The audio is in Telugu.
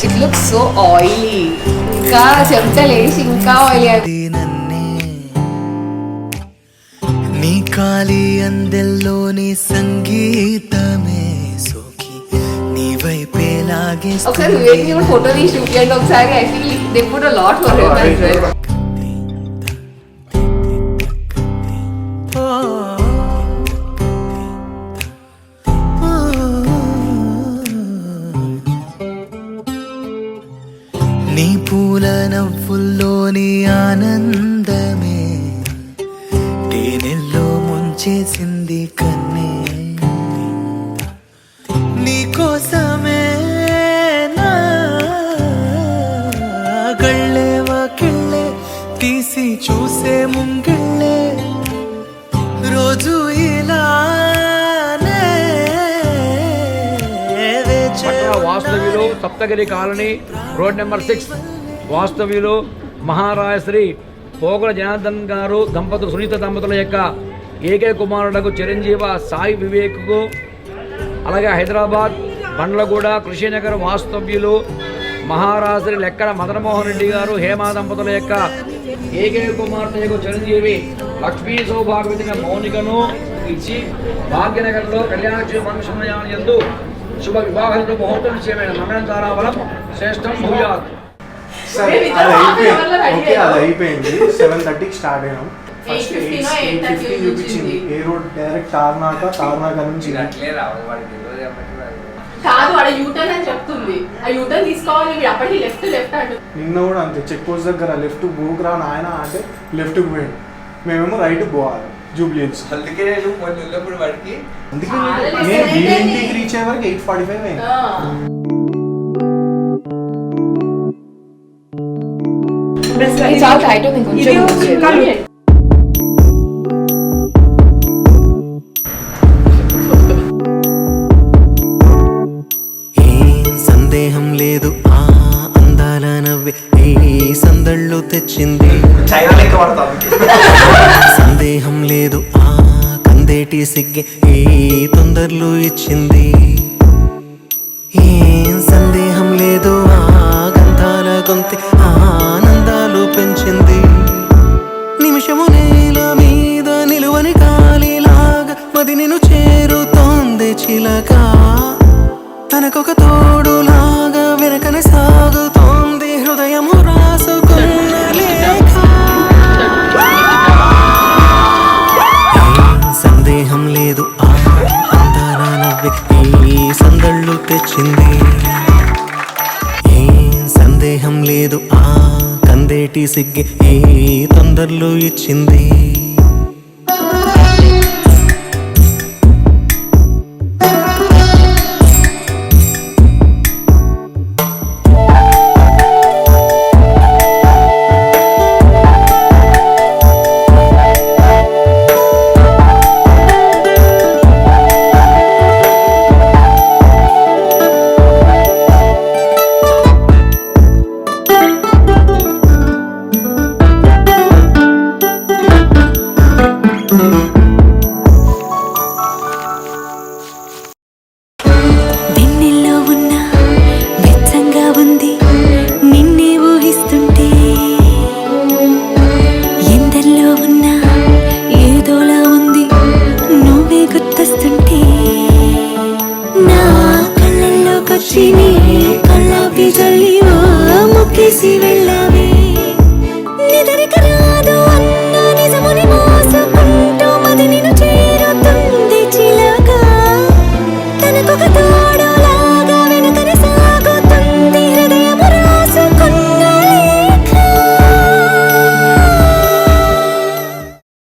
It looks so oily. ఇంకా చెప్తలేసి ఇంకా ఆయిలీ. నీ కాలి అందెల్లోని సంగీతమే సోకి నీ వైపే లాగే. ఒకసారి వివేక్ కూడా ఫోటో తీసి చూపించండి ఒకసారి. I feel they put a lot for him as well. నీ పూల నవ్వుల్లోని ఆనందమే తేనెల్లో ముంచేసింది కన్నే. నీ కోసమే నా కళ్ళే వాకిళ్ళే తీసి చూసే ముంగిళ్ళే రోజు ఇలానే. వాస్తవ్యులు సప్తగిరి కాలనీ రోడ్ నెంబర్ 6 వాస్తవ్యులు మహారాజశ్రీ పోగుల జనార్దన్ గారు దంపతులు సునీత దంపతుల యొక్క ఏకే కుమారులకు చిరంజీవ సాయి వివేక్కు, అలాగే హైదరాబాద్ బండ్లగూడ కృషినగర్ వాస్తవ్యులు మహారాజశ్రీ లెక్కన మదనమోహన్ రెడ్డి గారు హేమా దంపతుల యొక్క ఏకే కుమార్తెకు చిరంజీవి లక్ష్మీ సౌభాగ్యవతిగా మౌనికను ఇచ్చి భాగ్యనగర్లో కళ్యాణ మంగళ యందు శుభ వివాహంతో ముహూర్తం నిశ్చయమైన మంగళం తారావలం శ్రేష్టం భూయాత్. అది అయిపోయింది. 7:30కి స్టార్ట్ అయినాం. ఫస్ట్ 8:50 చూపించింది. ఏ రోడ్ డైరెక్ట్ తార్నాక నుంచి కాదు వాడు యూటర్న్ అని చెప్తుంది. ఆ యూటర్న్ తీసుకోవాలి అప్పటికి లెఫ్ట్ అంటు. నిన్న కూడా అంతే చెక్ పోస్ట్ దగ్గర లెఫ్ట్ పోకురా నాయన అంటే లెఫ్ట్కి పోయింది. మేమేమో రైట్ పోవాలి జూబ్లీహిల్స్. అందుకే నేను ఇంటికి రీచ్ అయ్యే వరకు 8:45 అయింది. చాలా టైట్ ఉంది కొంచెం. సందేహం లేదు ఆ అందాల నవ్వే ఈ సందళ్ళు తెచ్చింది. సందేహం లేదు ఆ కందేటి సిగ్గే ఈ తొందరలు ఇచ్చింది. ఏం సందేహం లేదు ఆ గంధాల గొంతి ఆనందాలు పెంచింది. నిమిషము నేల మీద నిలువని కాలిలాగా మది నిన్ను చేరుతోంది చిలక. తనకొక తోడులాగా వెనకనే సాగుతోంది హృదయము రాసుకున్న లేఖ. సందేహం లేదు ఆ అందాల నవ్వే ఈ సందళ్ళు తెచ్చింది. ఏం సందేహం లేదు ఆ కందేటి సిగ్గే ఈ తొందరలు ఇచ్చింది. కళ్ళకి జల్లి ముక్కేసి వెళ్ళా